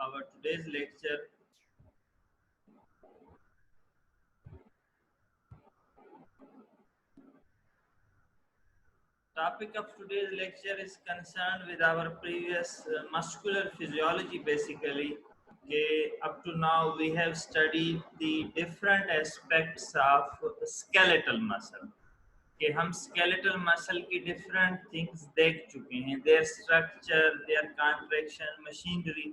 our today's lecture. Topic of today's lecture is concerned with our previous muscular physiology. Basically, okay, up to now we have studied the different aspects of skeletal muscle. कि हम skeletal muscle की different things देख चुके हैं, their structure, their contraction, machinery.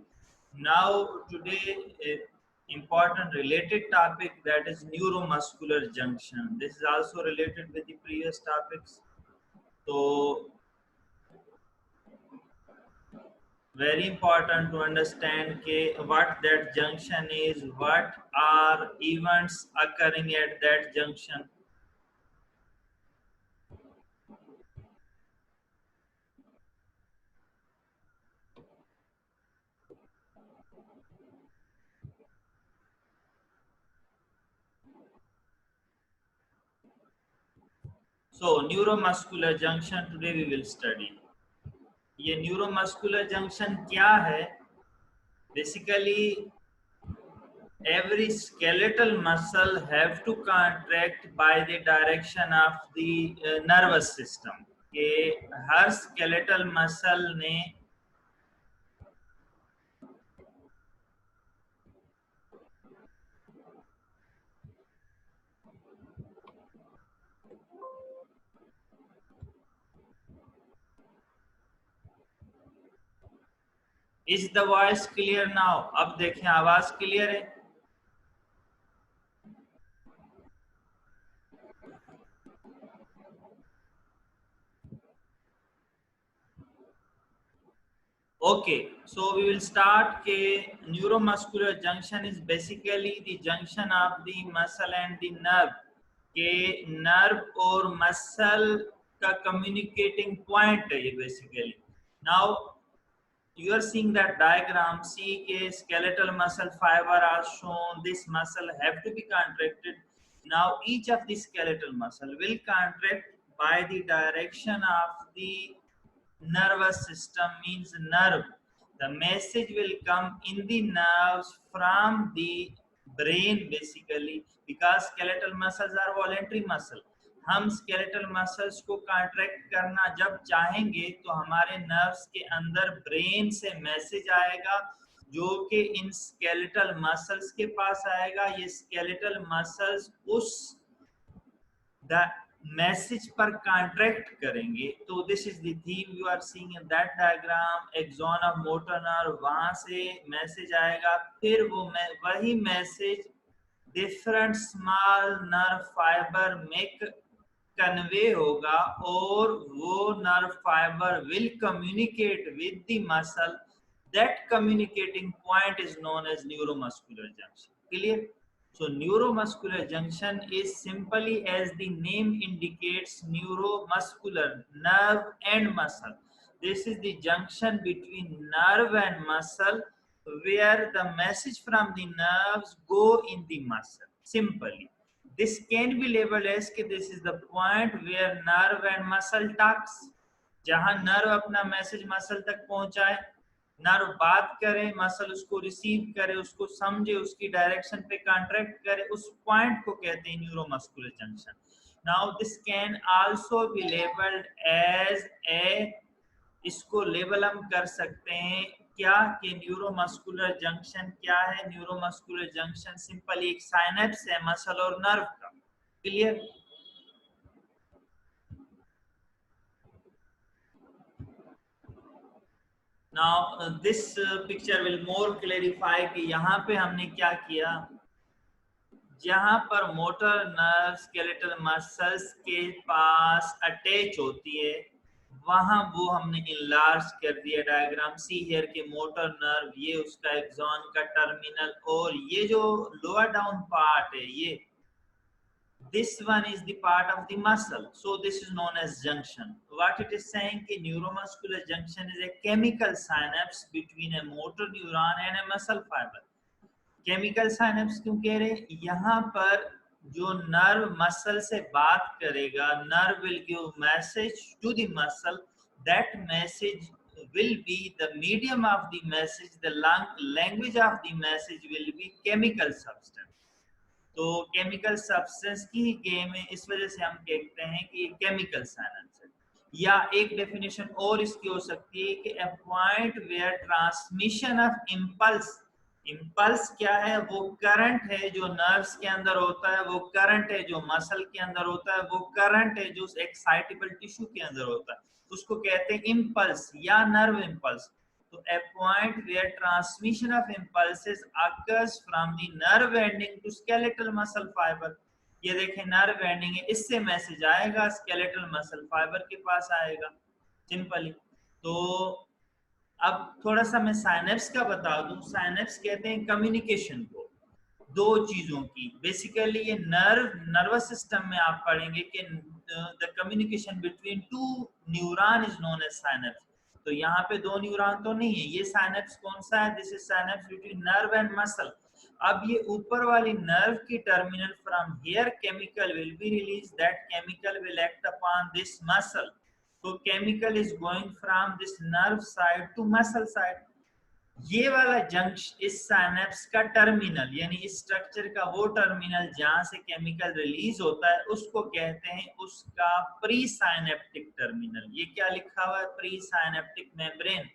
Now today important related topic, that is neuromuscular junction. This is also related with the previous topics. So very important to understand what that junction is, what are events occurring at that junction. So neuromuscular junction today we will study. ये neuromuscular junction क्या है? Basically every skeletal muscle have to contract by the direction of the nervous system. कि हर skeletal muscle ने Is the voice clear now? अब देखें आवाज clear है? Okay, so we will start. Neuromuscular junction is basically the junction of the muscle and the nerve. nerve और muscle का communicating point है ये basically. Now you are seeing that diagram. See skeletal muscle fiber are shown. This muscle have to be contracted. Now each of the skeletal muscle will contract by the direction of the nervous system, means nerve. The message will come in the nerves from the brain basically, because skeletal muscles are voluntary muscle. हम skeletal muscles को contract करना जब चाहेंगे तो हमारे nerves के अंदर brain से मैसेज आएगा, जो कि इन स्केलेटल मसल्स के पास आएगा. ये स्केलेटल मसल्स उस मैसेज पर कॉन्ट्रैक्ट करेंगे. तो this is the theme you are seeing in that diagram. Axon of motor nerve, वहां से मैसेज आएगा, फिर वो वही message different small nerve fibre में कन्वे होगा, और वो nerve fibre will communicate with the muscle. That communicating point is known as neuromuscular junction. Clear? So neuromuscular junction is simply, as the name indicates, neuromuscular, nerve and muscle. This is the junction between nerve and muscle, where the message from the nerves go in the muscle. Simply, this can be labeled as कि this is the point where nerve and muscle talks. जहाँ nerve अपना message muscle तक पहुँचाए, nerve बात करे, muscle उसको receive करे, उसको समझे, उसकी डायरेक्शन पे कॉन्ट्रैक्ट करे, उस पॉइंट को कहते हैं neuromuscular junction. Now this can also be labelled as a, इसको लेबल हम कर सकते हैं क्या कि न्यूरोमस्कुलर जंक्शन क्या है? न्यूरोमस्कुलर जंक्शन सिंपली एक साइनेप्स है मसल और नर्व का. Clear? Now this picture will more clarify कि यहाँ पे हमने क्या किया. जहाँ पर मोटर नर्व स्केलेटल मसल्स के पास अटैच होती है, वहाँ वो हमने इनलार्ज कर दिया. डायग्राम सी हियर के मोटर नर्व, ये उसका एक्सॉन का टर्मिनल, और ये जो लोअर डाउन पार्ट है, ये this one is the part of the muscle. So this is known as junction. What it is saying कि neuromuscular junction is a chemical synapse between a motor neuron and a muscle fiber. Chemical synapse क्यों कह रहे हैं? यहाँ पर जो nerve muscle से बात करेगा, nerve will give message to the muscle. That message will be the medium of the message, the language of the message will be chemical substance. तो केमिकल सब्सटेंस की ही गेम है, इस वजह से हम कहते हैं कि ये केमिकल साइनेप्स है। या एक डेफिनेशन और इसकी हो सकती है कि a point where transmission of impulse, impulse क्या है, वो करंट है जो नर्व्स के अंदर होता है, वो करंट है जो मसल के अंदर होता है, वो करंट है जो एक्साइटेबल टिश्यू के अंदर होता है, उसको कहते हैं इम्पल्स या नर्व इम्पल्स। तो a point where transmission of impulses occurs from the nerve ending to skeletal muscle fiber, ये देखें नर्व एंडिंग है, इससे मैसेज आएगा स्केलेटल मसल फाइबर के पास आएगा, सिंपली। तो अब थोड़ा सा मैं साइनेप्स का बता दूं। साइनेप्स कहते हैं कम्युनिकेशन को दो चीजों की। बेसिकली ये नर्वस सिस्टम में आप पढ़ेंगे कि the communication between two neuron is known as synapse. तो यहाँ पे दो न्यूरॉन तो नहीं है, ये साइनेप्स कौन सा है? This is synapse between nerve and muscle. अब ये ऊपर वाली नर्व की terminal from here chemical will be release, that chemical will act upon this muscle. तो chemical is going from this nerve side to muscle side. ये वाला junction इस synapse का टर्मिनल, यानी इस स्ट्रक्चर का वो टर्मिनल जहां से केमिकल रिलीज होता है, उसको कहते हैं उसका प्री साइनेप्टिक टर्मिनल। ये क्या लिखा हुआ है? Pre synaptic membrane.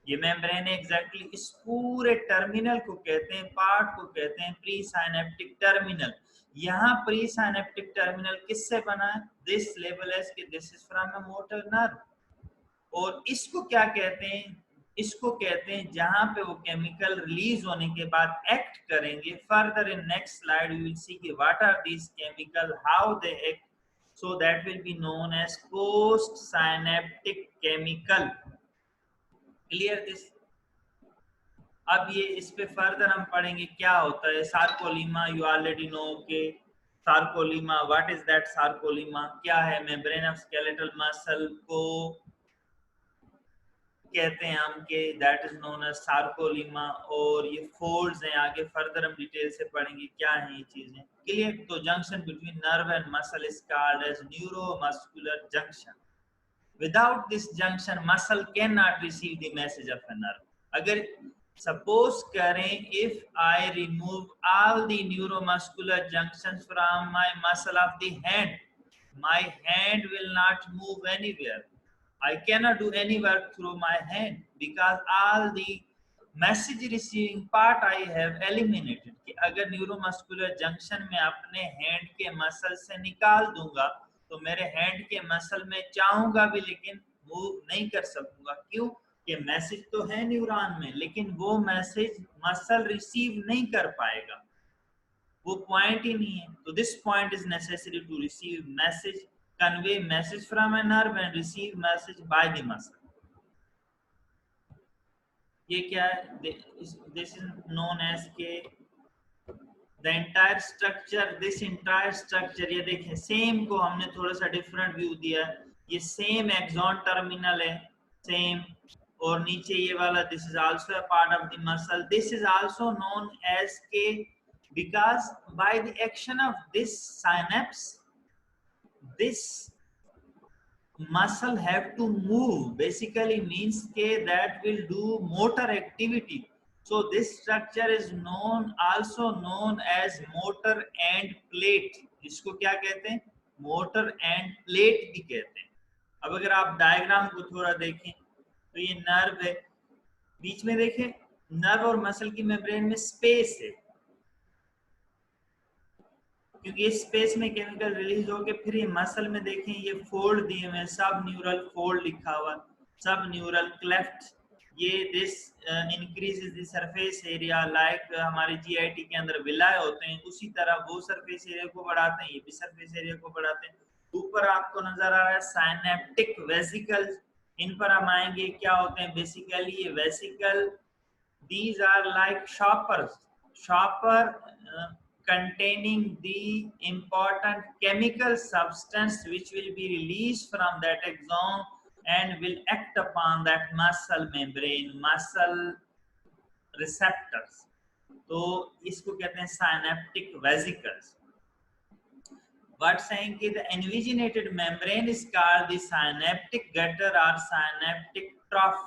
ये मेम्ब्रेन एग्जैक्टली इस पूरे टर्मिनल को कहते हैं, पार्ट को कहते हैं प्री साइनेप्टिक टर्मिनल। यहाँ प्री साइनेप्टिक टर्मिनल किससे बना है? दिस लेबल एज कि this is from a motor nerve. और इसको क्या कहते हैं? इसको कहते हैं जहां पे वो केमिकल रिलीज होने के बाद एक्ट करेंगे। Further in next slide you will see कि what are these chemical, how they act, so that will be known as post synaptic chemical. Clear this? अब ये इस पे फर्दर हम पढ़ेंगे क्या होता है। सार्कोलीमा यू ऑलरेडी नो के सार्कोलीमा, व्हाट इज दैट सार्कोलीमा, क्या है? मेम्ब्रेन ऑफ स्केलेटल मसल को कहते हैं हम के that is known as sarcolemma. और ये फोल्ड्स हैं, आगे फर्दर हम डिटेल से पढ़ेंगे क्या है ये चीजें। क्लियर? तो junction between nerve and muscle is called as neuromuscular junction. Without this junction muscle can not receive the message of a nerve. अगर सपोज करें if I remove all the neuromuscular junctions from my muscle of the hand, my hand will not move anywhere. I cannot do any work through my hand because all the message receiving part I have eliminated. कि अगर neuromuscular junction में अपने hand के muscle से निकाल दूंगा तो मेरे हैंड के मसल में चाहूंगा भी लेकिन मूव नहीं कर सकूंगा। क्यों? कि मैसेज तो है न्यूरॉन में, लेकिन वो मैसेज मसल रिसीव नहीं कर पाएगा, वो पॉइंट ही नहीं है। तो this point is necessary to receive message, convey message from a nerve and receive message by the muscle. ये क्या है? दिस इज नोन एज के the entire structure. This entire structure, ये देखें सेम को हमने थोड़ा सा डिफरेंट व्यू दिया है। ये सेम एक्सॉन टर्मिनल है, सेम। और नीचे ये वाला this is also a part of the muscle. This is also known as के because by the action of this synapse this muscle have to move, basically means ke that will do motor activity. So this structure is known also known as motor end plate. इसको क्या कहते हैं? motor end plate भी कहते हैं। अब अगर आप डायग्राम को थोड़ा देखें तो ये नर्व है, बीच में देखें नर्व और मसल की मेम्ब्रेन में स्पेस है, क्योंकि इस स्पेस में केमिकल रिलीज होके फिर ये मसल में देखें ये फोल्ड दिए हुए, सब न्यूरल फोल्ड लिखा हुआ, सब न्यूरल क्लेफ्ट। ये this increases the surface area, like हमारे जीआईटी के अंदर विलाय होते हैं, उसी तरह वो सरफेस एरिया को बढ़ाते हैं, ये भी सरफेस एरिया को बढ़ाते हैं। ऊपर आपको नजर आ रहा है साइनेप्टिक वेसिकल्स, इन पर हम आएंगे क्या होते हैं। बेसिकली ये vesicle these are like shopper containing the important chemical substance which will be released from that axon and will act upon that muscle membrane, muscle receptors. तो इसको कहते हैं synaptic vesicles. What saying कि the invaginated membrane is called the synaptic gutter or synaptic trough.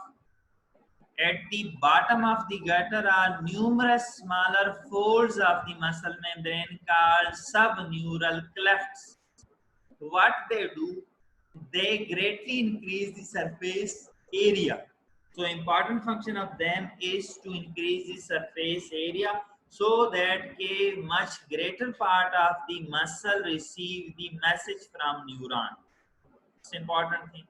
At the bottom of the gutter are numerous smaller folds of the muscle membrane called subneural clefts. What they do, they greatly increase the surface area. So important function of them is to increase the surface area so that a much greater part of the muscle receive the message from neuron. It's important thing.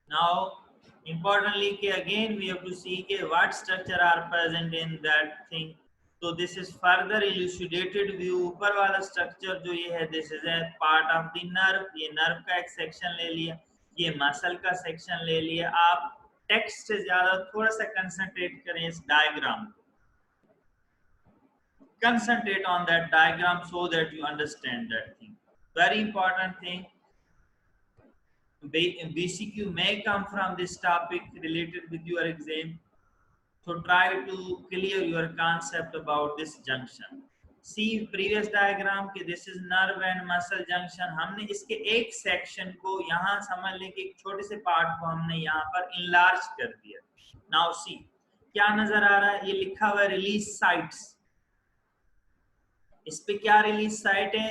Now, importantly, again we have to see what structure are present in that thing. So this is further elucidated view. ऊपर वाला structure जो ये है, this is a part of the nerve. ये nerve का एक section ले लिया, ये muscle का section ले लिया. आप text से ज़्यादा थोड़ा सा concentrate करें इस diagram. Concentrate on that diagram so that you understand that thing. Very important thing. BCQ may come from this topic related with your exam, so try to clear your concept about this junction. See previous diagram के this is nerve and muscle junction. हमने इसके एक section को यहाँ समझ लें कि एक छोटे से part को हमने यहाँ पर enlarge कर दिया. Now see क्या नजर आ रहा है, ये लिखा हुआ है release sites. इस पे क्या release site है?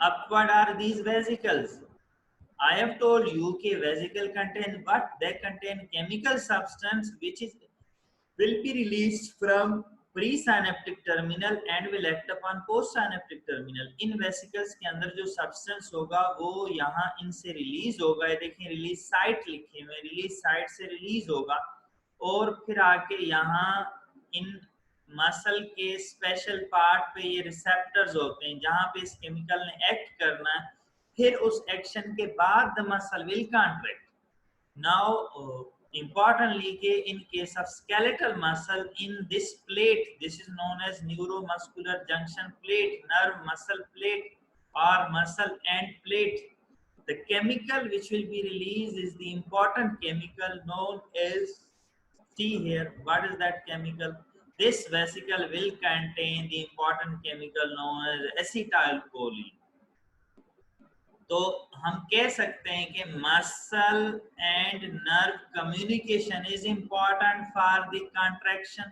Upward are these vesicles. I have told you कि vesicle contain what? They contain chemical substance which will be released from presynaptic terminal and will act upon postsynaptic terminal. In vesicles के अंदर जो substance होगा वो यहाँ इनसे release होगा. ये देखें release site लिखे हुए, release site से release होगा और फिर आके यहाँ इन मसल के स्पेशल पार्ट पे ये रिसेप्टर्स होते हैं जहाँ पे इस केमिकल ने एक्ट करना है. फिर उस एक्शन के बाद the muscle will contract. Now importantly in case of skeletal muscle, in this plate, this is known as neuromuscular junction plate, nerve muscle plate or muscle end plate. The chemical which will be released is the important chemical known as, see here, what is that chemical? This vesicle will contain the important chemical known as acetylcholine. तो हम कह सकते हैं कि muscle and nerve communication is important for the contraction.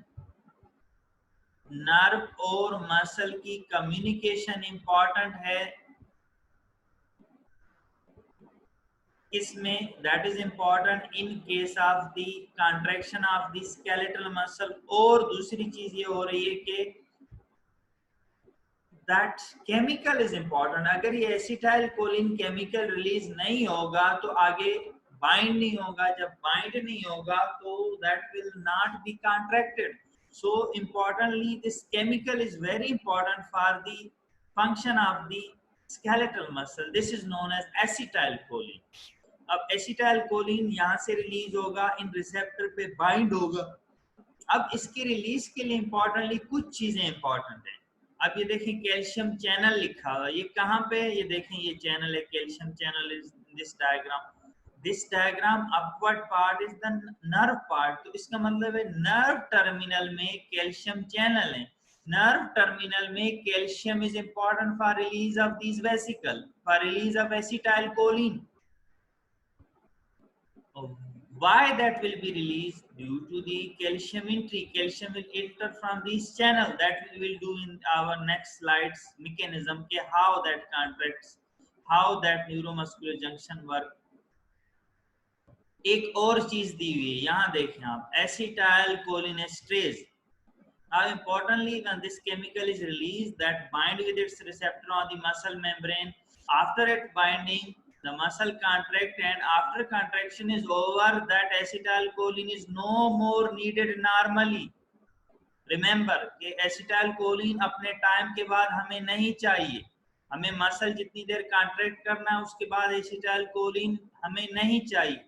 Nerve और muscle की communication important है इसमें, that is important in case of the contraction of the skeletal muscle. और दूसरी चीज ये हो रही है कि that chemical is important. अगर ये acetylcholine chemical release नहीं होगा तो आगे bind नहीं होगा. जब bind नहीं होगा तो that will not be contracted. So importantly, this chemical is very important for the function of the skeletal muscle. This is known as acetylcholine. अब acetylcholine यहाँ से release होगा, इन receptor पे bind होगा. अब इसके release के लिए importantly कुछ चीजें important हैं. अब ये देखें कैल्शियम चैनल लिखा हुआ है, ये कहाँ पे है? ये देखें ये चैनल है, calcium channel is this diagram. This diagram upward part is the nerve part. तो इसका मतलब है नर्व टर्मिनल में कैल्शियम चैनल है. नर्व टर्मिनल में calcium is important for release of this vesicle, for release of acetylcholine. Why that will be released? Due to the calcium entry. Calcium will enter from this channel. That we will do in our next slides. Mechanism के how that contracts, how that neuromuscular junction work. एक और चीज दी हुई है, यहाँ देखें आप, acetylcholinesterase. Now importantly, when this chemical is released, that bind with its receptor on the muscle membrane. After it binding, the muscle contract, and after contraction is over, that acetylcholine is no more needed normally. Remember कि acetylcholine अपने time के बाद हमें नहीं चाहिए. हमें muscle जितनी देर contract करना है उसके बाद acetylcholine हमें नहीं चाहिए.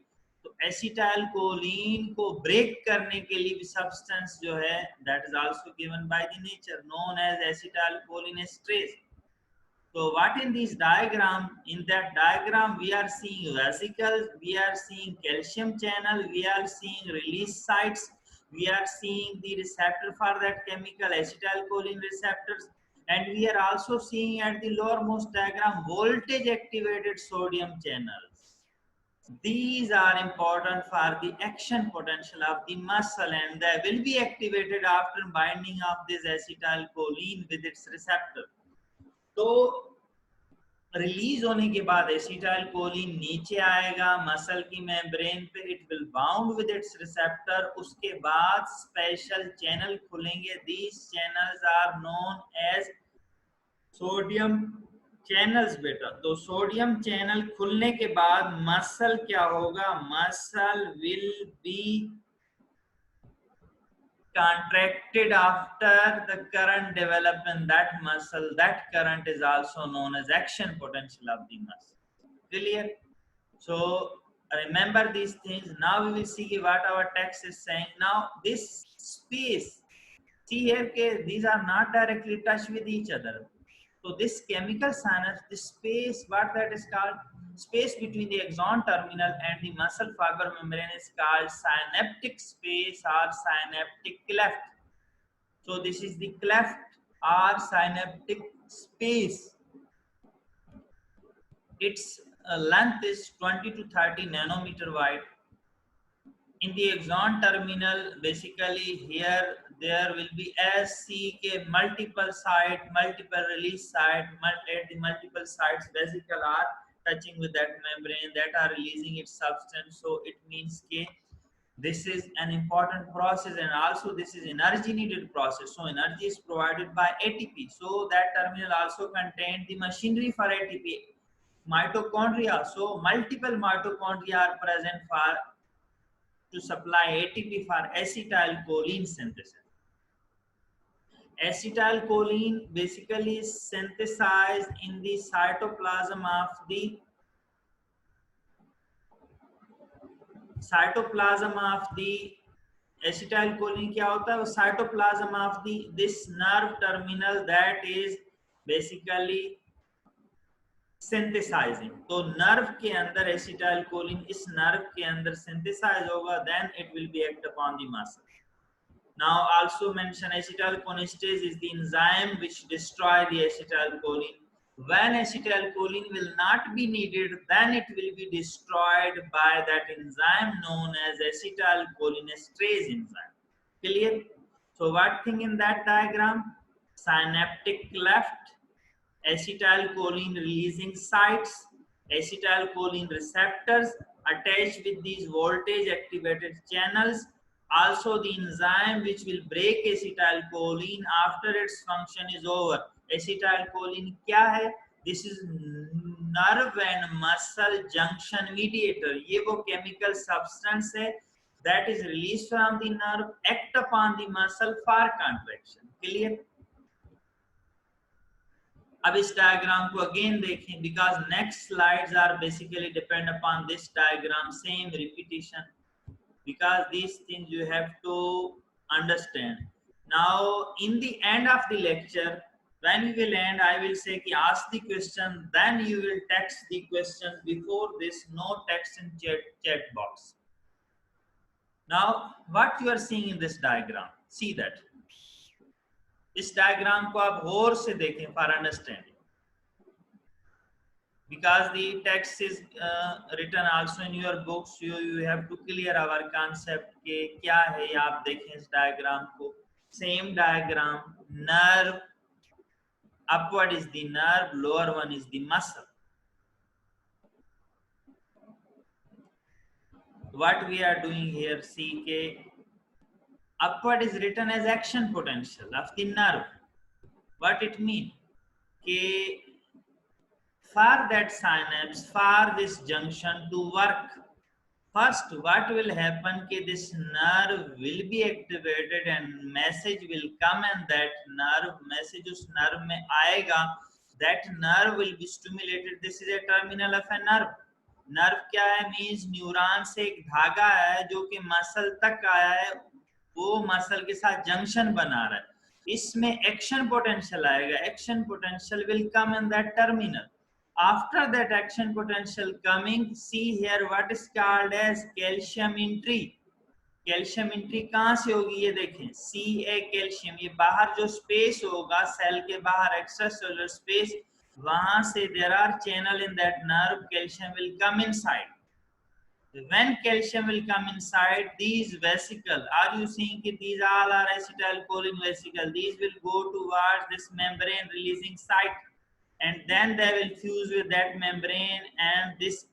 तो acetylcholine को ब्रेक करने के लिए भी सब्सटेंस जो है that is also given by the nature known as acetylcholinesterase. So what in this diagram? In that diagram we are seeing vesicles, we are seeing calcium channel, we are seeing release sites, we are seeing the receptor for that chemical acetylcholine receptors. And we are also seeing at the lowermost diagram voltage activated sodium channels. These are important for the action potential of the muscle, and they will be activated after binding of this acetylcholine with its receptor. तो release होने के बाद acetyl choline नीचे आएगा muscle की membrane पे, it will bound with its receptor, उसके बाद स्पेशल चैनल खुलेंगे, these channels are known as sodium channels बेटा। तो सोडियम चैनल खुलने के बाद मसल क्या होगा, muscle will be contracted after the current developed in that muscle. That current is also known as action potential of the muscle. Clear? So remember these things. Now we will see what our text is saying. Now this space, see here, these are not directly touched with each other. So this chemical synapse, this space, what that is called, space between the axon terminal and the muscle fiber membrane is called synaptic space or synaptic cleft. So this is the cleft or synaptic space. Its length is 20 to 30 nanometer wide. In the axon terminal, basically here there will be SCK multiple site, multiple release site, at the multiple sites vesicle are touching with that membrane that are releasing its substance. So it means K. This is an important process, and also this is energy needed process. So energy is provided by ATP. So that terminal also contains the machinery for ATP, mitochondria. So multiple mitochondria are present for to supply ATP for acetylcholine synthesis. Acetylcholine basically is synthesized in the cytoplasm of the acetylcholine क्या होता है, वो cytoplasm of this nerve terminal that is basically synthesizing. तो nerve के अंदर acetylcholine इस nerve के अंदर सिंथेसाइज होगा, then it will be act upon the muscle. Now also mention acetylcholinestase is the enzyme which destroy the acetylcholine. When acetylcholine will not be needed, then it will be destroyed by that enzyme known as acetylcholinesterase enzyme. Clear? So what thing in that diagram? Synaptic cleft, acetylcholine releasing sites, acetylcholine receptors attached with these voltage activated channels, also the enzyme which will break acetylcholine after its function is over. Acetylcholine क्या है? This is nerve and muscle junction mediator. ये वो chemical substance है that is released from the nerve, act upon the muscle for contraction. Clear? अब इस diagram को again देखें, because next slides are basically depend upon this diagram, same repetition, because this things you have to understand. Now in the end of the lecture, when we will end, I will say ki ask the question, then you will text the questions. Before this, no text in chat box. Now what you are seeing in this diagram, see that इस diagram को आप गौर से देखें for understanding, because the text is written also in your books, you have to clear our concept के क्या है. आप देखें इस डायग्राम को, same diagram, nerve upward is the nerve, lower one is the muscle. What we are doing here, see के upward is written as action potential of the nerve. What it mean? For that synapse, for this junction to work, first what will happen, this nerve will be activated and message will come, and that nerve message us nerve mein aayega, that nerve will be stimulated. This is a terminal of a nerve. nerve क्या है, means neuron से एक धागा है जो कि muscle तक आया है, वो मसल के साथ जंक्शन बना रहा है, इसमें एक्शन पोटेंशियल आएगा. Action potential will come in that terminal. After that action potential coming, see here what is called as calcium entry. Calcium entry कहाँ से होगी, ये देखें Ca कैल्शियम, ये बाहर जो स्पेस होगा सेल के बाहर एक्स्ट्रा सेलुलर स्पेस, वहां से there are channel in that nerve, calcium will come inside. When calcium will come inside these vesicle, are you seeing that these all are acetylcholine vesicle? These will go towards this membrane releasing site, and then they will fuse with that membrane, and this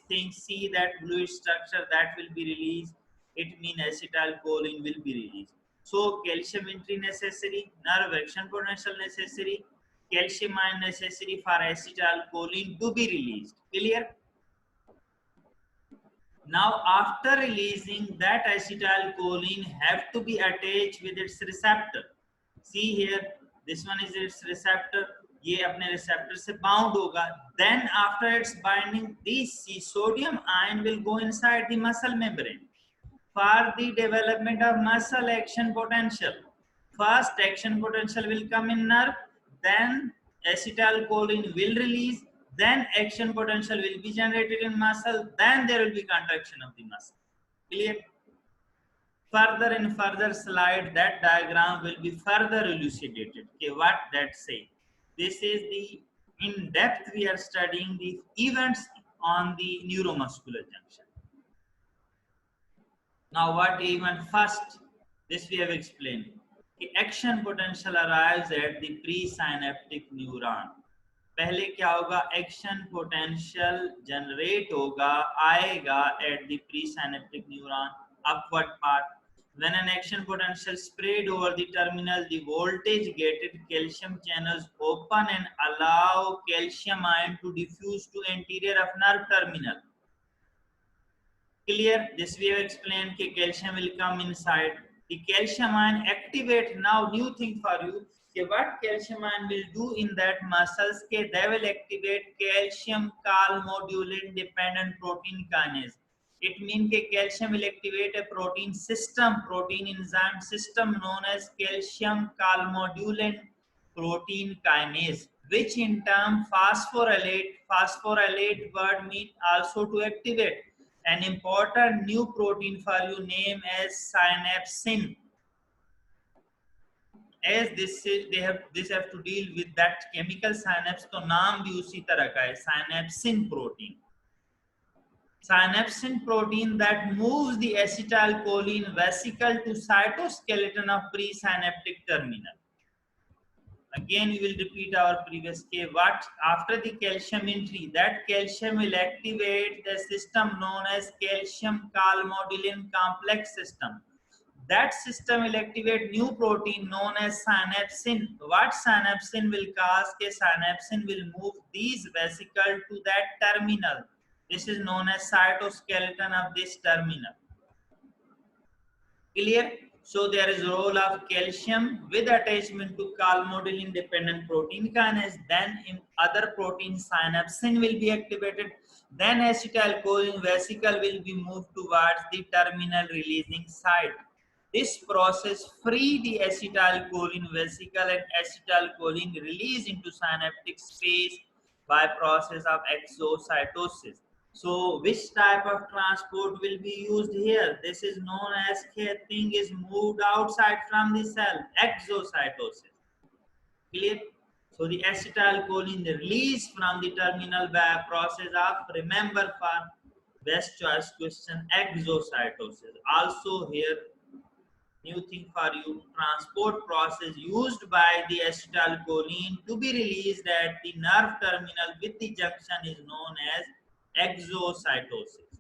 thing, see that fluid structure that will be released. It means acetylcholine will be released. So calcium entry necessary, nerve action potential necessary, calcium ion necessary for acetylcholine to be released. Clear? Now, after releasing that acetylcholine have to be attached with its receptor. See here, this one is its receptor. ये अपने receptor से bound होगा. Then after its binding, this sodium ion will go inside the muscle membrane for the development of muscle action potential. First action potential will come in nerve, then acetylcholine will release, then action potential will be generated in muscle, then there will be contraction of the muscle. Clear? Further in further slide, that diagram will be further elucidated. Okay, what that say? This is the in depth we are studying the events on the neuromuscular junction. Now what event first? This we have explained. The action potential arrives at the presynaptic neuron. पहले क्या होगा, action potential generate होगा, आएगा at the presynaptic neuron upward part. When an action potential spread over the terminal, the voltage gated calcium channels open and allow calcium ion to diffuse to anterior of nerve terminal. Clear? This we have explained कि calcium will come inside. The calcium ion activate. Now new thing for you कि what calcium ion will do in that muscles के they will activate calcium calmodulin dependent protein kinase. It means कि calcium will activate a protein system, protein enzyme system known as calcium calmodulin protein kinase, which in turn phosphorylate word mean also to activate an important new protein for you named as synapsin. As this have to deal with that chemical synapse, तो नाम भी उसी तरह का है, synapsin protein. Synapsin protein that moves the acetylcholine vesicle to cytoskeleton of presynaptic terminal. Again, we will repeat our previous case. What after the calcium entry, that calcium will activate the system known as calcium calmodulin complex system. That system will activate new protein known as synapsin. What synapsin will cause? Synapsin will move these vesicles to that terminal. This is known as cytoskeleton of this terminal. Clear? So there is role of calcium with attachment to calmodulin dependent protein kinase. Then in other protein synapsin will be activated. Then acetylcholine vesicle will be moved towards the terminal releasing site. This process free the acetylcholine vesicle and acetylcholine release into synaptic space by process of exocytosis. So which type of transport will be used here? This is known as thing is moved outside from the cell, exocytosis. Clear? So the acetylcholine release from the terminal by process of, remember for best choice question, exocytosis. Also here new thing for you, transport process used by the acetylcholine to be released at the nerve terminal with the junction is known as exocytosis.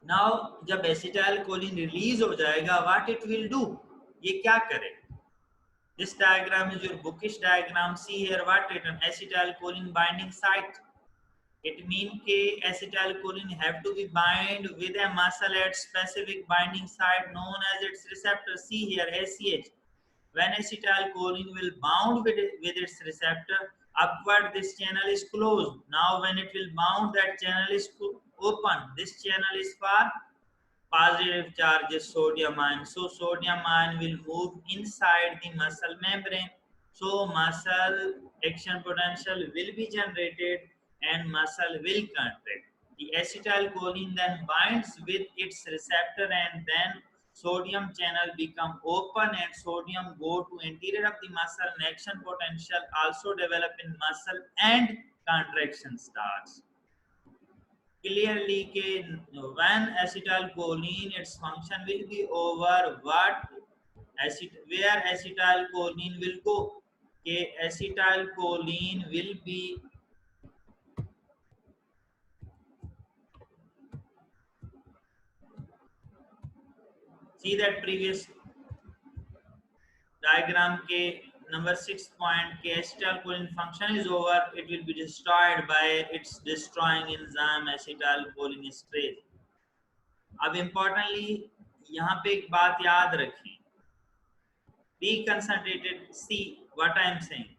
Now जब acetylcholine release हो जाएगा, what it will do? ये क्या करे? This diagram is your bookish diagram. See here what written, acetylcholine binding site. It means that acetylcholine have to be bind with a muscle at specific binding site known as its receptor. See here ACH. When acetylcholine will bound with its receptor, upward this channel is closed. Now when it will bound, that channel is open. This channel is for positive charges sodium ion. So sodium ion will move inside the muscle membrane. So muscle action potential will be generated and muscle will contract. the acetylcholine then binds with its receptor, and then sodium channel become open and sodium go to anterior of the muscle, and action potential also develop in muscle and contraction starts. Clearly when acetylcholine, its function will be over, where acetylcholine will go? Acetylcholine will be see that previous diagram के number 6 point के acetylcholine function is over, it will be destroyed by its destroying enzyme acetylcholinesterase. अब importantly यहाँ पे एक बात याद रखें, be concentrated, see what I am saying.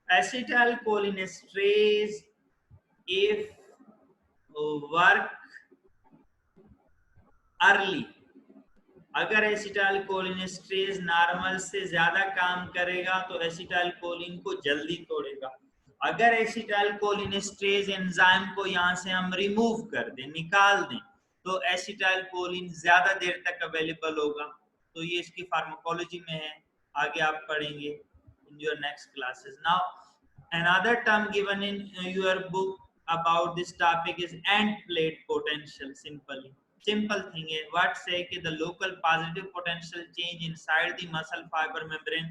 Acetylcholinesterase if work early, अगर एसिटाइलकोलिनेस्ट्रेज नॉर्मल से ज्यादा काम करेगा तो एसिटाइलकोलिन को जल्दी तोड़ेगा। अगर एसिटाइलकोलिनेस्ट्रेज एंजाइम को यहाँ से हम रिमूव कर दें, निकाल दें, तो एसिटाइलकोलिन ज्यादा देर तक अवेलेबल होगा। तो ये इसकी फार्माकोलॉजी में है, आगे आप पढ़ेंगे in your next classes. Now another term given in your book about this topic is end plate potential. Simple thing is what say कि the local positive potential change inside the muscle fiber membrane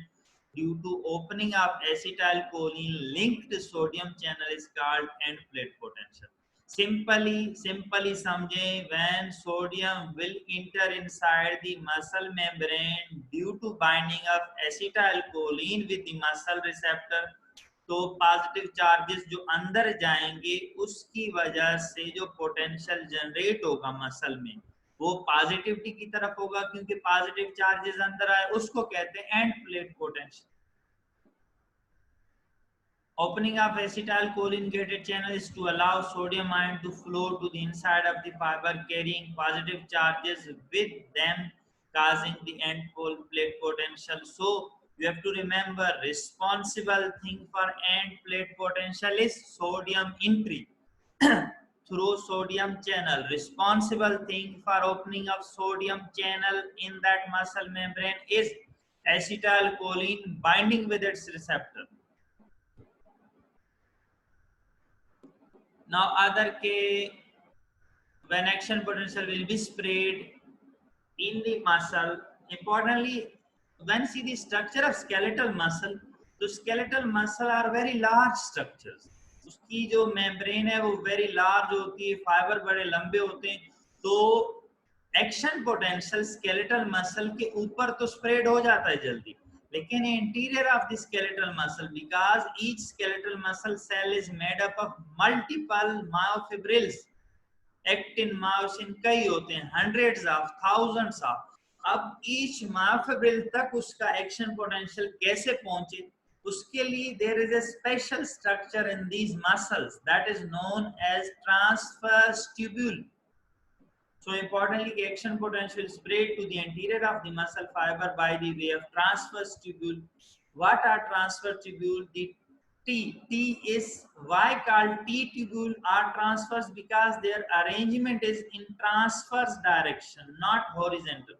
due to opening of acetylcholine linked sodium channel is called end plate potential. Simply समझें, when sodium will enter inside the muscle membrane due to binding of acetylcholine with the muscle receptor, तो positive charges जो अंदर जाएंगे उसकी वजह से जो potential generate होगा मसल में वो पॉजिटिविटी की तरफ होगा, क्योंकि पॉजिटिव चार्जेस अंदर आए, उसको कहते हैं end plate potential. Opening of acetylcholine gated channel is to allow sodium ion to flow to the inside of the fiber carrying positive charges with them, causing the end plate potential. So you have to remember, responsible thing for end plate potential is sodium entry through sodium channel. Responsible thing for opening of sodium channel in that muscle membrane is acetylcholine binding with its receptor. Now other के when action potential will be spread in the muscle, importantly when see the structure of skeletal muscle, तो skeletal muscle are very large structures, उसकी जो membrane है वो very large होती है, fibre बड़े लंबे होते हैं, तो एक्शन पोटेंशियल skeletal muscle के ऊपर तो स्प्रेड हो जाता है जल्दी, लेकिन interior of the skeletal muscle, because each skeletal muscle cell is made up of multiple myofibrils, actin myosin कई होते हैं, hundreds of thousands of, अब ईच मायोफिब्रिल तक उसका एक्शन पोटेंशियल कैसे पहुंचे, उसके लिए there is a special structure in these muscles that is known as transverse tubule. So importantly, the action potential is spread to the anterior of the muscle fiber by the way of transverse tubule. What are transverse tubule? The T is why called T tubule are transverse, because their arrangement is in transverse direction, not horizontal.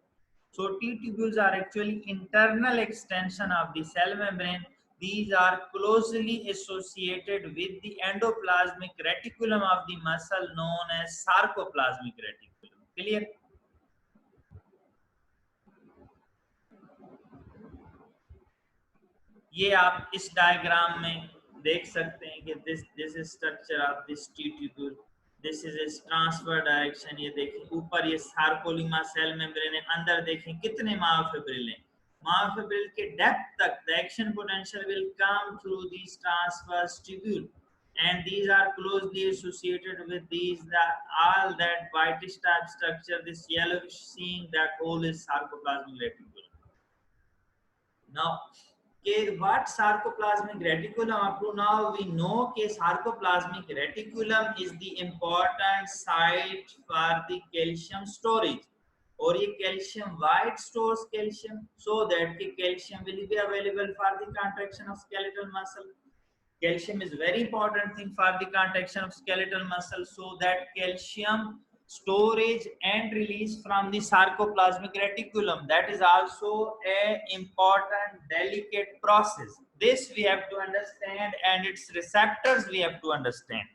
So T tubules are actually internal extension of the cell membrane. These are closely associated with the endoplasmic reticulum of the muscle known as sarcoplasmic reticulum. Clear? ये आप इस diagram में देख सकते हैं कि this is structure of this T tubule, this is is transfer direction. ये देखें ऊपर ये सार्कोलिमा सेल मेम्ब्रेन है, अंदर देखें कितने मायोफिब्रिल हैं, मायोफिब्रिल के डेप्थ तक the action potential will come through this transverse tubule, and these are closely associated with these all that whitish type structure, this yellowish seeing that whole is sarcoplasmic reticulum. Now what sarcoplasmic reticulum, up to now we know that sarcoplasmic reticulum is the important site for the calcium storage, और ये calcium white stores calcium so that the calcium will be available for the contraction of skeletal muscle. Calcium is very important thing for the contraction of skeletal muscle, so that calcium storage and release from the sarcoplasmic reticulum, that is also a important delicate process. This we have to understand, and its receptors we have to understand.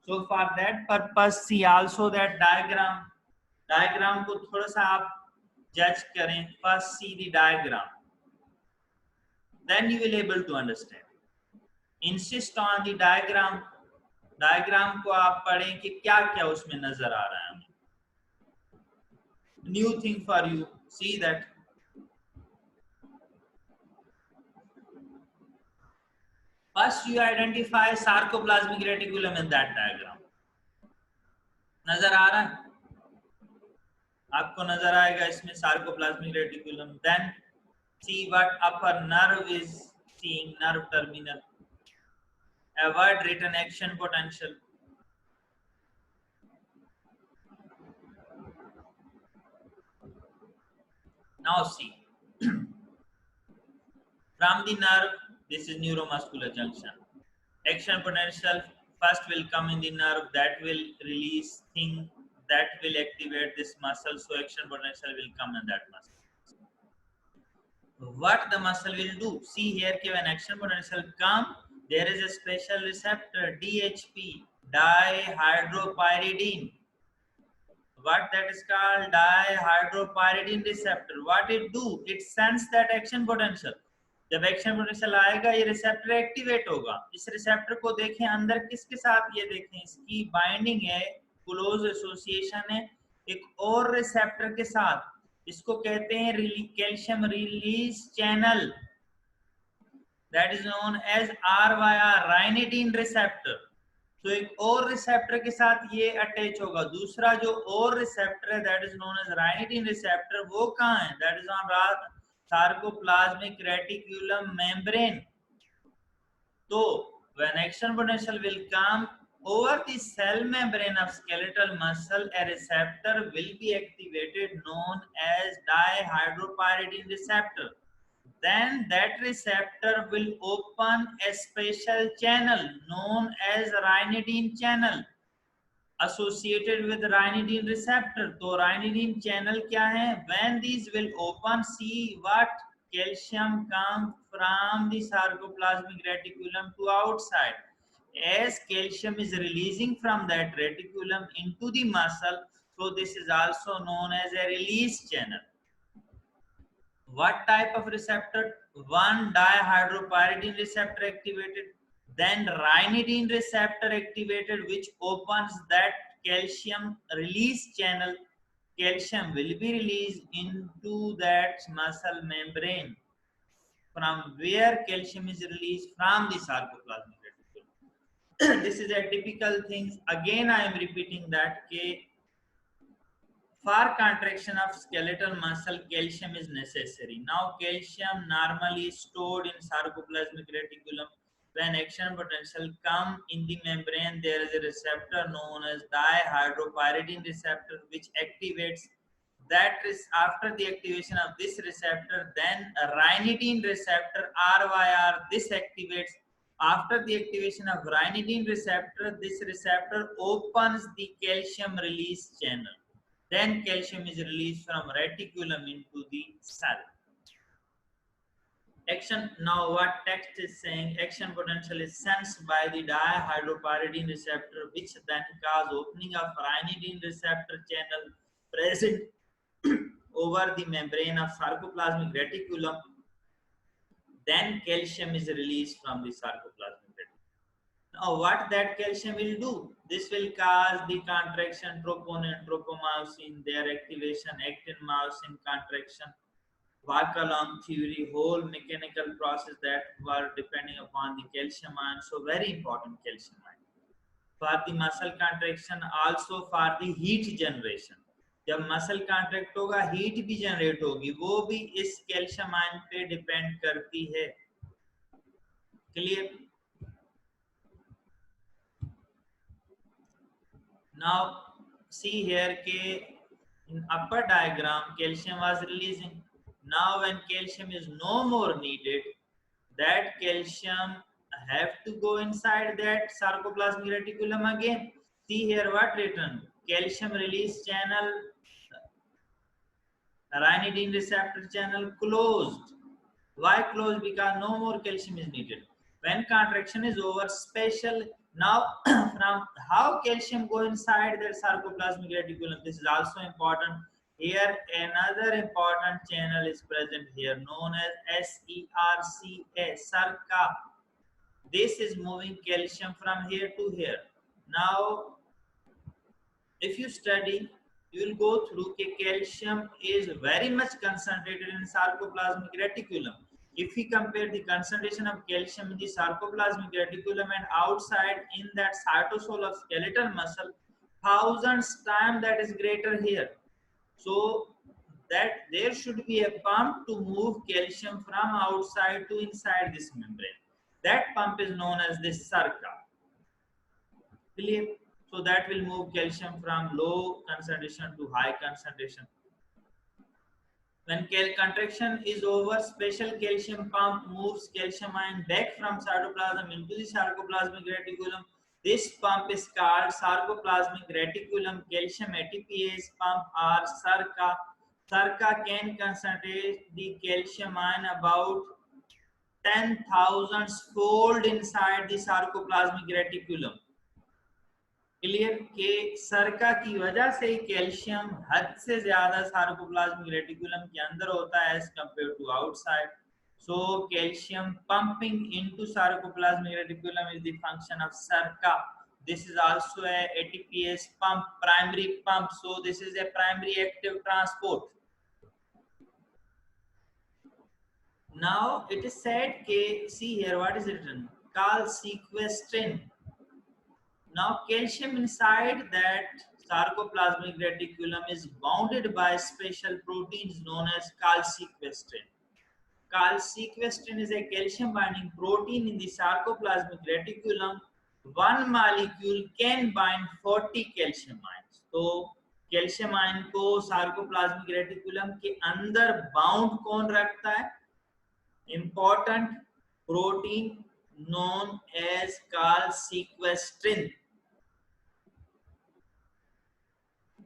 So for that purpose, see also that diagram को थोड़ा सा आप judge करें. First see the diagram, then you will able to understand. Insist on the diagram. Diagram को आप पढ़ें कि क्या क्या उसमें नजर आ रहा है हमें. New thing for you, see that. First you identify sarcoplasmic reticulum in that diagram. नजर आ रहा है आपको? नजर आएगा इसमें sarcoplasmic reticulum. Then see what upper nerve is seeing, nerve terminal. Avoid written action potential. Now see, from the nerve, this is neuromuscular junction. Action potential first will come in the nerve, that will release thing, that will activate this muscle, so action potential will come in that muscle. What the muscle will do? See here, when action potential come, there is a special receptor, DHP, dihydropyridine. What that is called? Dihydropyridine receptor. What it do? It sends that action potential. जब action potential आएगा ये receptor activate होगा. इस receptor को देखें अंदर किसके साथ, ये देखें इसकी बाइंडिंग है, क्लोज एसोसिएशन है एक और रिसेप्टर के साथ. इसको कहते हैं calcium release channel, that is known as RYR, ryanodine receptor. तो एक और रिसेप्टर के साथ ये अटैच होगा. दूसरा जो और रिसेप्टर है that is known as ryanodine receptor, वो कहाँ है? That is on sarcoplasmic reticulum membrane. So when action potential will come over the cell membrane of skeletal muscle, a receptor will be activated known as dihydropyridine receptor. Then that receptor will open a special channel known as ryanidine channel associated with ryanidine receptor. तो ryanidine channel क्या है? When these will open, see what calcium comes from the sarcoplasmic reticulum to outside. As calcium is releasing from that reticulum into the muscle, so this is also known as a release channel. What type of receptor? One dihydropyridine receptor activated, then ryanidine receptor activated, which opens that calcium release channel. Calcium will be released into that muscle membrane. From where calcium is released? From the sarcoplasmic reticulum. This is a typical thing. Again I am repeating that for contraction of skeletal muscle, calcium is necessary. Now calcium normally is stored in sarcoplasmic reticulum. When action potential come in the membrane, there is a receptor known as dihydropyridine receptor, which activates. That is, after the activation of this receptor, then a ryanidine receptor RYR, this activates. After the activation of ryanidine receptor, this receptor opens the calcium release channel. Then calcium is released from reticulum into the cell. Action, now what text is saying, action potential is sensed by the dihydropyridine receptor, which then cause opening of ryanidine receptor channel present over the membrane of sarcoplasmic reticulum. Then calcium is released from the sarcoplasmic reticulum. Now what that calcium will do? This will cause the contraction, troponin, tropomyosin, their activation, actin myosin contraction, Walk-along theory, whole mechanical process that were depending upon the calcium ion. So very important calcium ion. For the muscle contraction, also for the heat generation. जब muscle contract होगा heat भी generate होगी, वो भी इस calcium ion पे depend करती है. Clear? Now see here in upper diagram calcium was releasing. Now when calcium is no more needed, that calcium have to go inside that sarcoplasmic reticulum again. See here what written, calcium release channel, ryanodine receptor channel closed. Why closed? Because no more calcium is needed. When contraction is over, special now from how calcium go inside the sarcoplasmic reticulum. This is also important. Here another important channel is present here known as SERCA, SERCA. This is moving calcium from here to here. Now if you study, you will go through that calcium is very much concentrated in sarcoplasmic reticulum. If we compare the concentration of calcium in the sarcoplasmic reticulum and outside in that cytosol of skeletal muscle, thousands times that is greater here. So that there should be a pump to move calcium from outside to inside this membrane. That pump is known as this SERCA. Clear? So that will move calcium from low concentration to high concentration. When contraction is over, special calcium pump moves calcium ion back from cytoplasm into the sarcoplasmic reticulum. This pump is called sarcoplasmic reticulum calcium ATPase pump or SERCA. SERCA can concentrate the calcium ion about 10,000 fold inside the sarcoplasmic reticulum. Clear के सरका की वजह से ही calcium हद से ज्यादा sarcoplasmic reticulum के अंदर होता है as compare to outside. So calcium pumping into sarcoplasmic reticulum is the function of SERCA. This is also a ATPase pump, primary pump. So this is a primary active transport. Now it is said ke, see here what is written, calsequestrin. Now calcium inside that sarcoplasmic reticulum is bounded by special proteins known as calsequestrin. Calsequestrin is a calcium binding protein in the sarcoplasmic reticulum. One molecule can bind 40 calcium ions. तो calcium ion को sarcoplasmic reticulum के अंदर bound कौन रखता है? Important protein known as calsequestrin.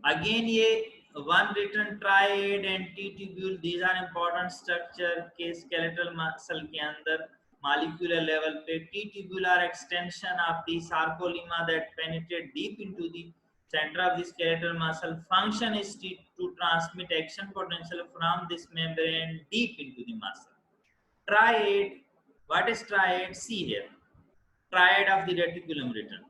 Again ये one written triad and T-tubule, these are important structure के skeletal muscle के अंदर molecular level पे. T-tubular extension of the sarcolemma that penetrate deep into the center of the skeletal muscle. Function is to transmit action potential from this membrane deep into the muscle. Triad, what is triad? See here, triad of the reticulum written.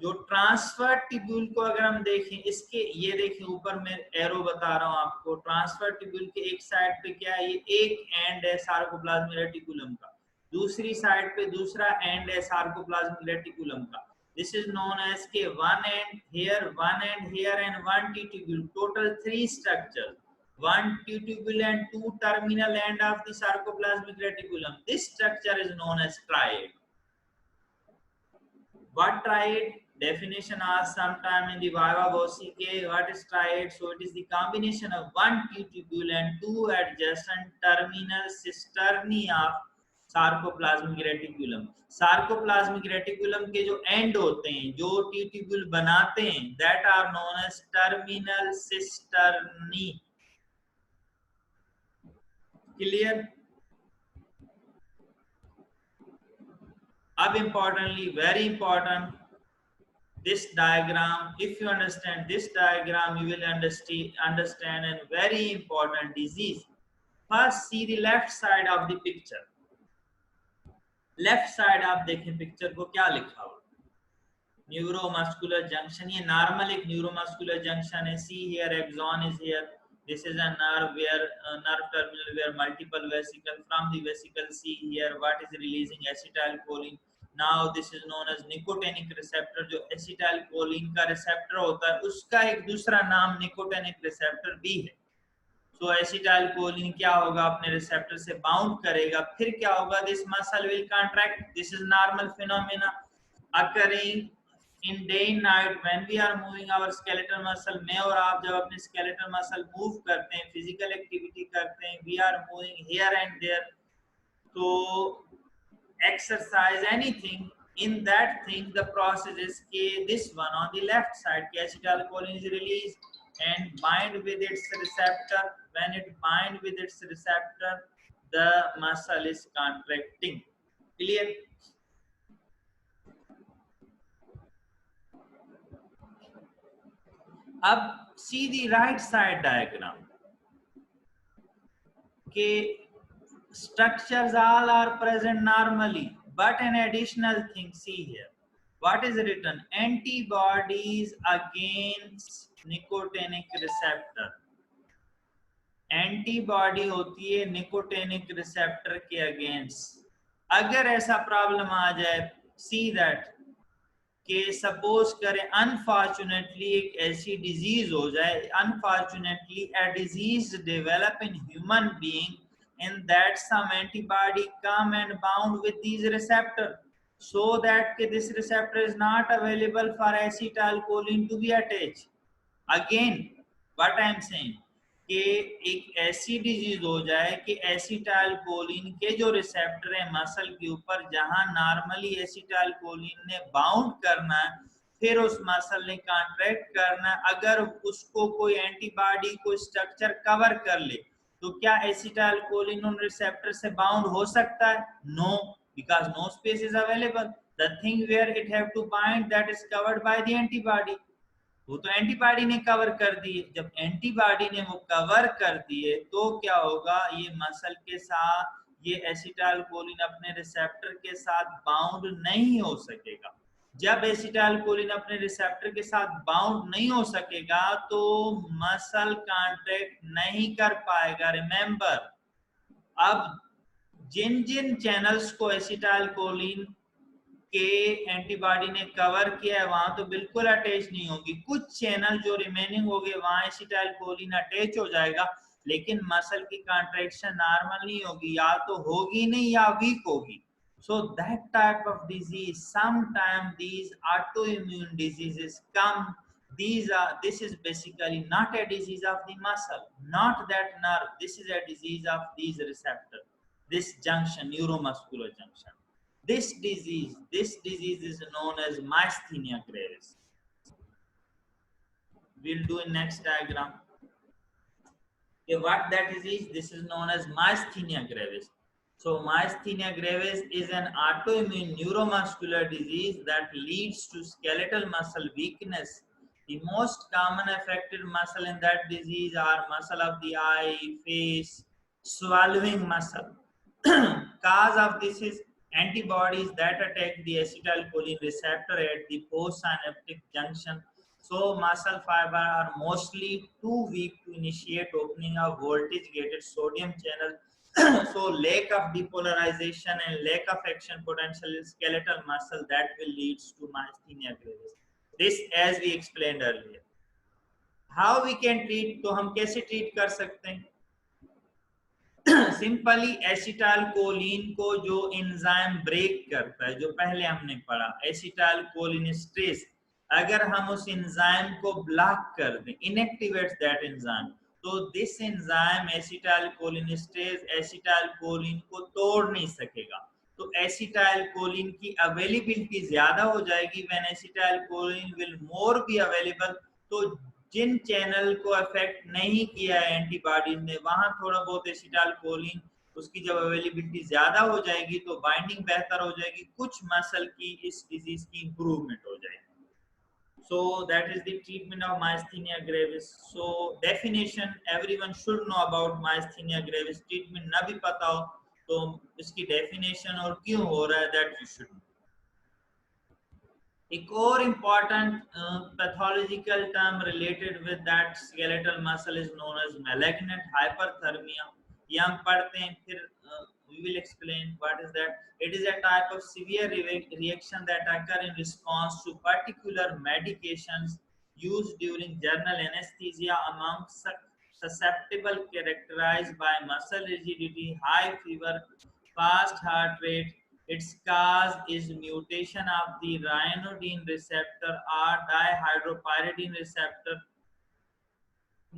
जो transfer tubule को अगर हम देखें, इसके ये देखें ऊपर मैं एरो बता रहा हूं आपको. ट्रांसफर टिब्यूल के एक साइड पे क्या है, ये एक एंड है सार्कोप्लाज्मिक रेटिकुलम का, दूसरी साइड पे दूसरा एंड है सार्कोप्लाज्मिक रेटिकुलम का. दिस इज नोन एज के one and here and one T tubule. Total 3 structure, one T tubule and 2 terminal end of the sarcoplasmic reticulum. This structure is known as triad. What triad? Definition asked sometime in the Viva Voce. What is triad? So it is the combination of one T tubule and 2 adjacent terminal cisternae of sarcoplasmic reticulum. Sarcoplasmic reticulum के जो end होते हैं, जो T tubule बनाते हैं, that are known as terminal cisternae. Clear? Ab importantly, very important, this diagram, if you understand this diagram, you will understand a very important disease. First see the left side of the picture. Left side आप देखें picture को, क्या लिखा हुआ, neuromuscular junction. ये normal एक neuromuscular junction है. See here axon is here. This is a nerve where nerve terminal where multiple vesicle. From the vesicle, see here what is releasing acetylcholine. Now this is known as nicotinic receptor. जो acetylcholine का receptor होता है, उसका एक दूसरा नाम nicotinic receptor भी है. So acetylcholine क्या होगा, अपने receptor से bound करेगा, फिर क्या होगा, this muscle will contract. This is normal phenomena occurring in day and night when we are moving our skeletal muscle. मैं और आप जब अपने skeletal muscle move करते हैं, physical activity करते हैं, we are moving here and there. तो exercise anything, in that thing the process is this one on the left side, acetylcholine is released and bind with its receptor. When it bind with its receptor, the muscle is contracting. Clear? अब see the right side diagram. Okay, structures all are present normally, but an additional thing, see here. What is written? Antibodies against nicotinic receptor. Antibody होती है nicotinic receptor के against. अगर ऐसा problem आ जाए, see that कि suppose करें unfortunately एक ऐसी डिजीज हो जाए, unfortunately a disease develop in human being in that some antibody come and bound with these receptor, so that this receptor is not available for acetylcholine to be attached. Again, what I am saying, कि एक ऐसी disease हो जाए कि acetylcholine के जो receptor है muscle के ऊपर, जहां नॉर्मली एसिटाइलकोलिन ने बाउंड करना है, फिर उस मसल ने कॉन्ट्रैक्ट करना है, अगर उसको कोई एंटीबॉडी कोई स्ट्रक्चर कवर कर ले, तो क्या एसिटाइलकोलिन उन रिसेप्टर से बाउंड हो सकता है? No, because no space is available. The thing where it have to bind that is covered by the antibody. वो तो एंटीबॉडी ने कवर कर दिए. जब एंटीबॉडी ने वो कवर कर दिए तो क्या होगा, ये मसल के साथ ये एसिटाइलकोलिन अपने रिसेप्टर के साथ बाउंड नहीं हो सकेगा. जब एसिटाइलकोलिन अपने रिसेप्टर के साथ बाउंड नहीं हो सकेगा तो मसल कॉन्ट्रैक्ट नहीं कर पाएगा. रिमेंबर, अब जिन जिन चैनल्स को एसिटाइलकोलिन के एंटीबॉडी ने कवर किया है वहां तो बिल्कुल अटैच नहीं होगी. कुछ चैनल जो रिमेनिंग हो गए वहां एसिटाइलकोलिन अटैच हो जाएगा, लेकिन मसल की कॉन्ट्रैक्शन नॉर्मल नहीं होगी, या तो होगी नहीं या वीक होगी. So that type of disease, sometimes these autoimmune diseases come. This is basically not a disease of the muscle, not that nerve. This is a disease of these receptor, this junction, neuromuscular junction. This disease is known as myasthenia gravis. We'll do in next diagram. Okay, what that disease? This is known as myasthenia gravis. So myasthenia gravis is an autoimmune neuromuscular disease that leads to skeletal muscle weakness. The most common affected muscle in that disease are muscle of the eye, face, swallowing muscle. Cause of this is antibodies that attack the acetylcholine receptor at the postsynaptic junction. So muscle fiber are mostly too weak to initiate opening of voltage gated sodium channel. So lack of depolarization and lack of action potential in skeletal muscle that will lead to myasthenia gravis. This as we explained earlier. How we can treat? तो हम कैसे treat कर सकते हैं? Simply acetylcholine को जो enzyme break करता है, जो पहले हमने पढ़ा एसिटाइलकोलिनेस्टेज, अगर हम उस एंजाइम को ब्लॉक कर दें, इनएक्टिवेट्स दैट एंजाइम, तो दिस एंजाइम एसिटाइलकोलिनेस्टेज एसिटाइलकोलिन को तोड़ नहीं सकेगा. तो एसिटाइलकोलिन की अवेलेबिलिटी ज्यादा हो जाएगी. When acetylcholine will more be available, तो जिन चैनल को अफेक्ट नहीं किया है एंटीबॉडीज ने, वहां थोड़ा बहुत एसिटाइलकोलिन उसकी जब अवेलेबिलिटी ज्यादा हो जाएगी तो बाइंडिंग बेहतर हो जाएगी, कुछ मसल की इस डिजीज की इंप्रूवमेंट हो जाएगी. So that is the treatment of myasthenia gravis. So definition, everyone should know about myasthenia gravis. Treatment ना भी पता हो तो इसकी डेफिनेशन और क्यों हो रहा है that you should know. एक और important pathological term related with that skeletal muscle is known as malignant hyperthermia. ये हम पढ़ते हैं, फिर we will explain what is that. It is a type of severe reaction that occur in response to particular medications used during general anesthesia among susceptible, characterized by muscle rigidity, high fever, fast heart rate. Its cause is mutation of the ryanodine receptor or dihydropyridine receptor.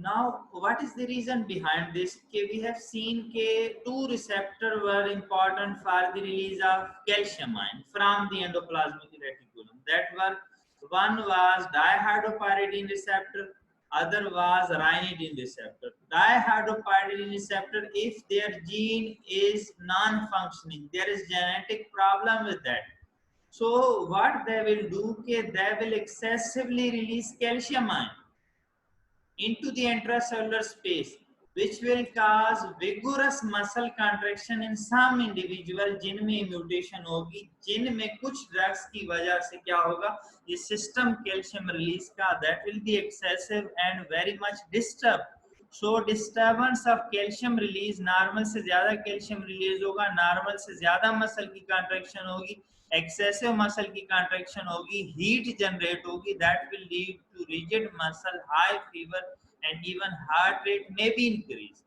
Now, what is the reason behind this? We have seen that two receptors were important for the release of calcium ion from the endoplasmic reticulum. That were, one was dihydropyridine receptor, other was ryanodine receptor. Dihydropyridine receptor, if their gene is non-functioning, there is genetic problem with that. So what they will do, they will excessively release calcium ion into the intracellular space, which will cause vigorous muscle contraction in some individual जिनमें mutation होगी, जिनमें कुछ drugs की वजह से क्या होगा, ये सिस्टम कैल्शियम रिलीज का that will be excessive and very much disturbed. So disturbance of calcium release, normal से ज्यादा कैल्शियम रिलीज होगा, नॉर्मल से ज्यादा मसल की कॉन्ट्रैक्शन होगी, excessive मसल की कॉन्ट्रैक्शन होगी, हीट जनरेट होगी, that will lead to rigid muscle, high fever, and even heart rate may be increased.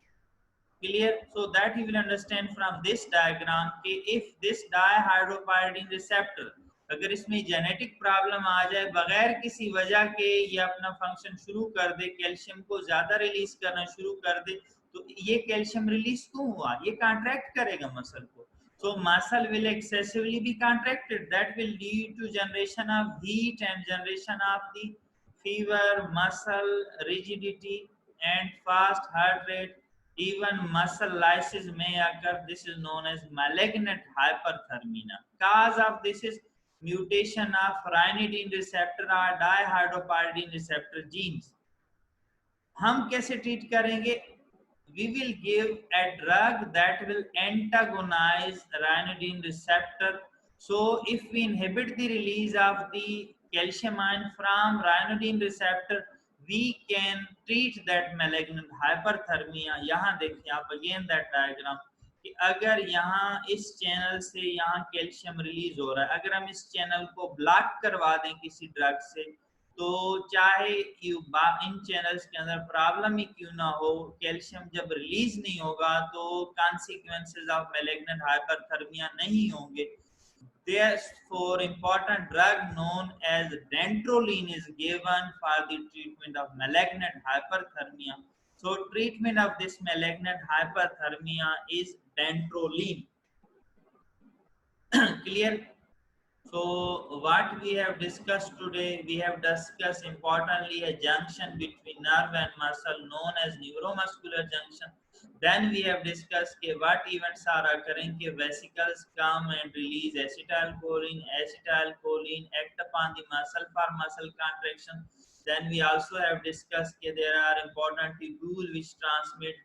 Clear? So that you will understand from this diagram कि if this dihydropyridine receptor, अगर इसमें genetic problem आ जाए, बगैर किसी वजह के ये अपना फंक्शन शुरू कर दे, कैल्शियम को ज्यादा रिलीज करना शुरू कर दे, तो ये कैल्शियम रिलीज क्यों हुआ, ये कॉन्ट्रैक्ट करेगा मसल को. So muscle will excessively be contracted. That will lead to generation of heat and generation of the fever, muscle rigidity, and fast heart rate. Even muscle lysis may occur. This is known as malignant hyperthermia. Cause of this is mutation of ryanodine receptor or dihydropyridine receptor genes. हम कैसे treat करेंगे? We will give a drug that will antagonize ryanodine receptor. So if we inhibit the release of the calcium ion from ryanodine receptor, we can treat that malignant hyperthermia. यहाँ देखिए आप again that diagram कि अगर यहाँ इस channel से यहाँ calcium release हो रहा है, अगर हम इस चैनल को ब्लॉक करवा दें किसी ड्रग से, तो चाहे इन चैनल्स के अंदर प्रॉब्लम ही क्यों ना हो, कैल्शियम जब रिलीज नहीं होगा तो कॉन्सिक्वेंसेस ऑफ मैलिग्नेंट हाइपरथर्मिया नहीं होंगे. Therefore, important drug known as dantrolene is given for the treatment of malignant hyperthermia. So, treatment of this malignant hyperthermia is dantrolene. Clear? So what we have discussed today, we have discussed importantly a junction between nerve and muscle known as neuromuscular junction. Then we have discussed what events are occurring, vesicles come and release acetylcholine. Acetylcholine act upon the muscle for muscle contraction. Then we also have discussed there are important tubules which transmit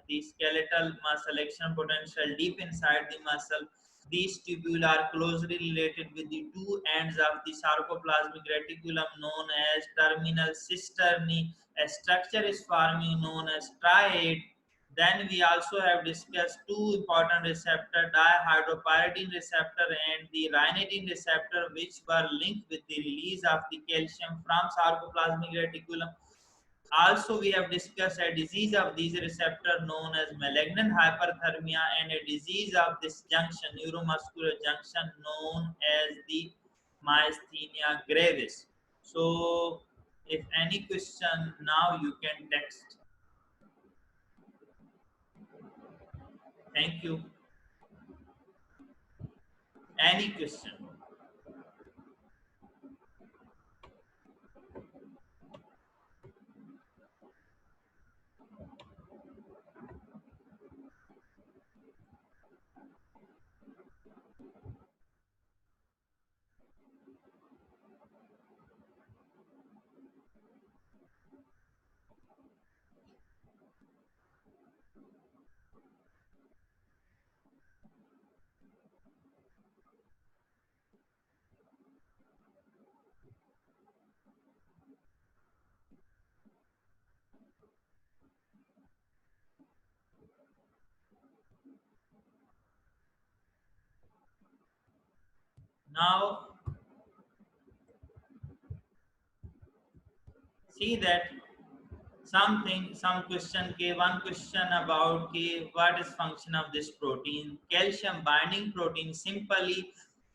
the skeletal muscle action potential deep inside the muscle. These tubules are closely related with the two ends of the sarcoplasmic reticulum known as terminal cisternae. A structure is forming known as striate. Then we also have discussed two important receptors, dihydropyridine receptor and the ryanodine receptor, which were linked with the release of the calcium from sarcoplasmic reticulum. Also, we have discussed a disease of these receptors known as malignant hyperthermia and a disease of this junction, neuromuscular junction, known as the myasthenia gravis. So, if any question now, you can text. Thank you. Any question? Now, see that some question, one question about what is function of this protein, calcium binding protein. Simply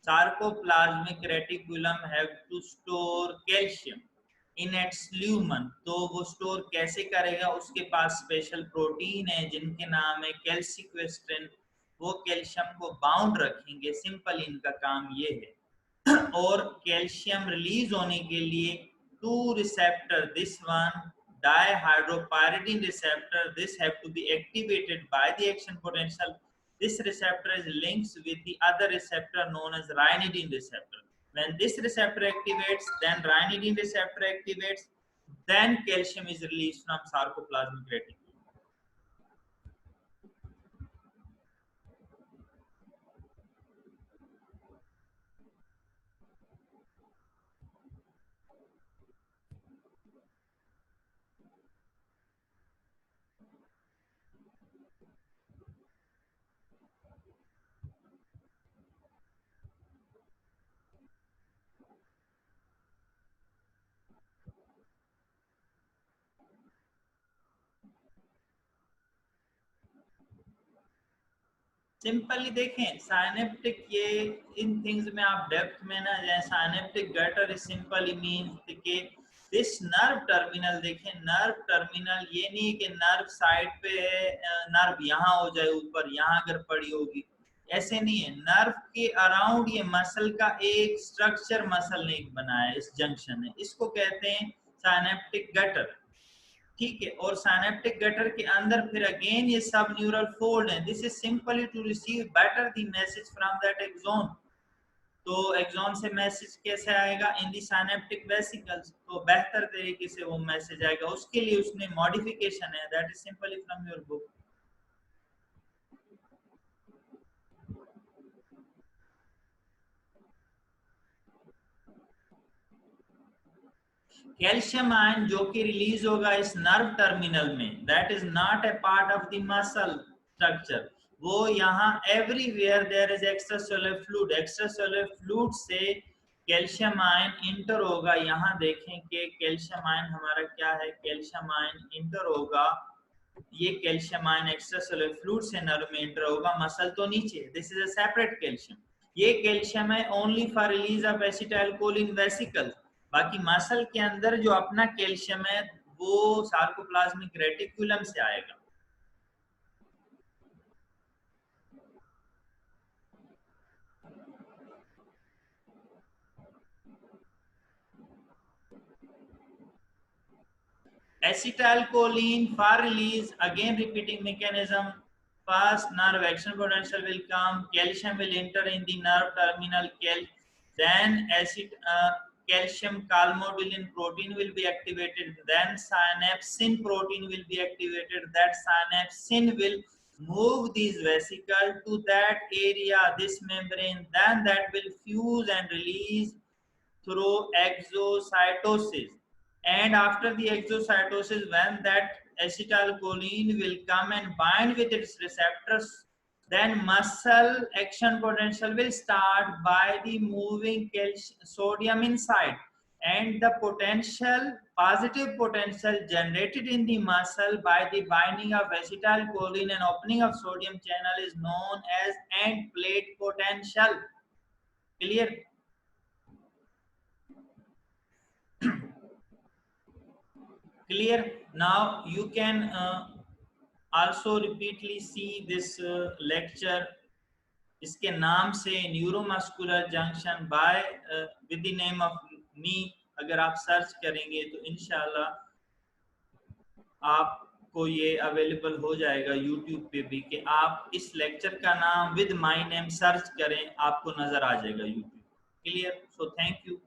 sarcoplasmic reticulum have to store calcium. In its lumen, तो वो store कैसे करेगा, उसके पास special protein है जिनके नाम है कैल्सिक्वेस्ट्रिन, वो कैल्शियम को बाउंड रखेंगे, सिंपल इनका काम ये है। और कैल्शियम रिलीज होने के लिए two receptor, this one dihydropyridine receptor, this have to be activated by the action potential. This receptor is linked with the other receptor known as ryanidine receptor. When this receptor activates, then ryanidine receptor activates, then calcium is released from sarcoplasmic reticulum. Simply देखें synaptic, ये in things में आप depth में ना जाए। Synaptic gutter is simply means कि this nerve terminal, देखें nerve terminal ये नहीं कि नर्व साइड पे है, नर्व यहाँ हो जाए ऊपर, यहाँ अगर पड़ी होगी, ऐसे नहीं है। नर्व के अराउंड ये मसल का एक स्ट्रक्चर मसल ने एक बनाया, इस जंक्शन है, इसको कहते हैं साइनेप्टिक गटर, ठीक है। और साइनेप्टिक गटर के अंदर फिर अगेन ये सब न्यूरल फोल्ड है। This is simply to receive better the message from that axon. तो एक्सॉन से मैसेज कैसे आएगा, इन दी साइनेप्टिक वेसिकल्स, तो बेहतर तरीके से वो मैसेज आएगा, उसके लिए उसने मॉडिफिकेशन है, that is simply from your book. Calcium ion जो कि रिलीज होगा इस नर्व टर्मिनल में, that is not a part of the muscle structure. वो यहाँ everywhere there is extracellular fluid, extracellular fluid से कैल्शियम आयन इंटर होगा। यहाँ देखें कि कैल्शियम आयन हमारा क्या है, कैल्शियम आयन इंटर होगा, ये कैल्शियम आयन एक्स्ट्रासेलुलर फ्लूइड से नर्व में इंटर होगा, मसल तो नीचे, this is a separate calcium. ये कैल्शियम है only for release of acetylcholine vesicles. बाकी मसल के अंदर जो अपना कैल्शियम है वो सार्कोप्लाज्मिक रेटिकुलम से आएगा। Acetylcholine for release, again repeating mechanism. First nerve action potential will come, calcium will enter in the nerve terminal, then calcium calmodulin protein will be activated, then synapsin protein will be activated, that synapsin will move these vesicles to that area, this membrane, then that will fuse and release through exocytosis. And after the exocytosis, when that acetylcholine will come and bind with its receptors, then muscle action potential will start by the moving sodium inside, and the potential, positive potential generated in the muscle by the binding of acetylcholine and opening of sodium channel is known as end plate potential. Clear? Clear? Now you can also repeatedly see this lecture, इसके नाम से neuromuscular junction by with the name of me, अगर आप search करेंगे तो इंशाल्लाह आपको ये अवेलेबल हो जाएगा यूट्यूब पे भी, कि आप इस लेक्चर का नाम विद माय नेम सर्च करें, आपको नजर आ जाएगा YouTube. Clear? So thank you.